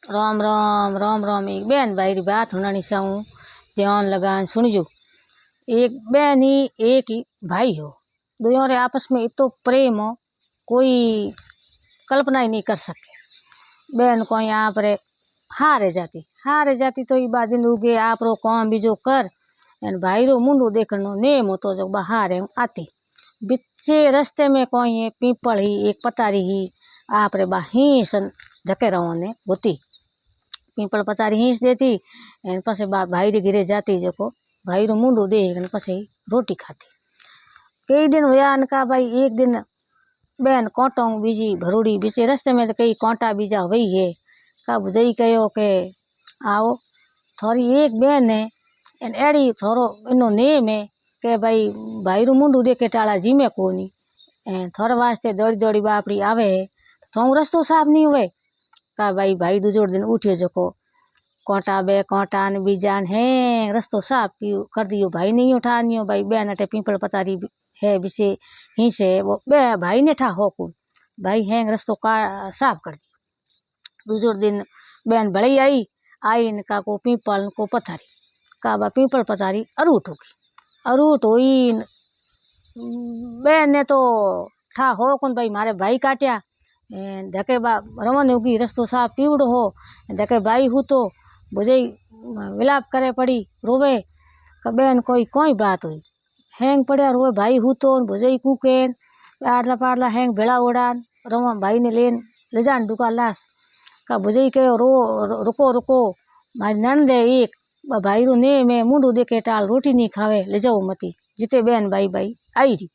राम राम राम राम। एक बहन भाई री बात होना चाहूँ, ध्यान लगा सुनजो। एक बहन ही एक ही भाई हो, दोनों रे आपस में इतो प्रेम हो कोई कल्पना ही नहीं कर सके। बहन को यहाँ पर हारे जाती तो ये बात उगे आप रो काम बीजो कर भाई रो मुंडो देखनो नेम होतो जो बाहर है आती बिच्चे रस्ते में कोई पीपल ही एक पतारी ही आप रे बा हींसन धके रहो ने होती पीपल पतारी हींस देती एन पछे बा भाई रे घिरे जाती जो भाई रो मुंडो देख ने पछे रोटी खाती। कई दिन होया अनका भाई एक दिन बहन कांटों बीजी भरूड़ी बीचे रस्ते में तो कई कांटा बीजा हुई है का बुझई कहो के आओ थोड़ी एक बहन है एन एड़ी थोड़ो इनो नेम है के भाई रू मुंडू देखे टाला जीमे कोनी थोड़ा वास्ते दौड़ी दौड़ी बापड़ी आवे है तो रस्तो साफ नहीं हुए का भाई दूजोड़ दिन उठियो जो कांटा बे कांटा ने बीजान है रस्तो साफ कर दियो भाई नहीं उठानियो भाई बहन अटे पीपल पतारी है बिसे ही से वो बे भाई ने ठा हो को भाई है रस्तो का साफ कर दियो। दूसरे दिन बहन भले आई इनका को पीपल को पथारी का बा पीपल पथारी अरूट हुई बहन ने तो ठा हो कौन भाई मारे भाई काटिया धके बा रवन होगी रस्तो साफ पीवड़ो हो धके भाई हूँ तो बुझे विलाप करे पड़ी रोवे का बहन कोई बात हुई हैंग पड़ा रोए भाई हूँ तो बुझे कुकेन पाड़ला पाड़ला हैंग भेड़ा उड़ान रवा भाई ने ले जान डुका लाश का बुझे के रुको रुको मारी नंद है एक भाई रू ने में मुंडू देखे टाल रोटी नहीं खावे ले जाओ मती जिते बहन भाई आई रही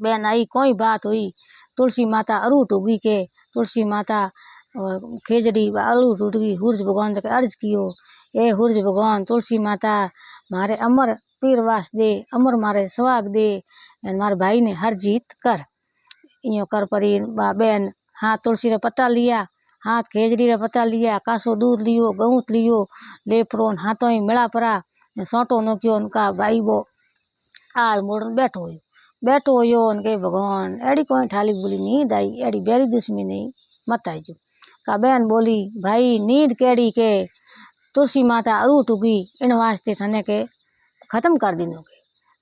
बहन आई कोई बात हुई तुलसी माता अरूट उगी के तुलसी माता खेजड़ी अरूट उठ गई हुर्ज भगवान जब अर्ज कियो ए हुर्ज भगवान तुलसी माता मारे अमर पीर वास दे अमर मारे सुहाग दे मारे भाई ने हर जीत कर इं कर परी बहन हाथ तुलसी रे पत्ता लिया हाथ खेजड़ी रे पत्ता लिया कासो दूध लियो गऊत लियो ले प्रोन हाथों ही मिला परा सोटो नो क्यों उनका भाई वो आल मोड़ बैठो हो उनके भगवान एड़ी कोई ठाली बोली नींद आई एड़ी बेरी दुश्मी नहीं मत आई जो का बहन बोली भाई नींद केड़ी के तुलसी माता अरूट उगी इन वास्ते थने के खत्म कर दीनो के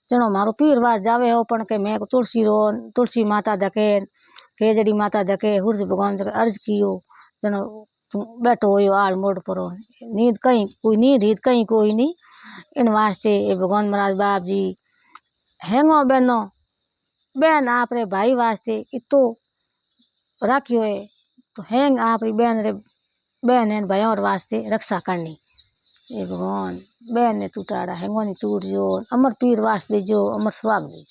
चलो मारो पीर वास जावे हो पण के मैं तुलसी माता धके खेजड़ी माता धके हुर्ज भगवान जके अर्ज कियो चलो बैठो हो आल मोड़ पर नींद कहीं कोई नींद हीद कहीं कोई नहीं इन वास्ते भगवान महाराज बाप जी हैंगो बहन आप रे भाई वास्ते इतो राखियो है तो हैंग आप री बहन है भाइयों वास्ते रक्षा करनी ये भगवान बहन ने टूटाड़ा हैंगो नहीं टूट जो अमर पीर वास्ते जो अमर स्वाग दे।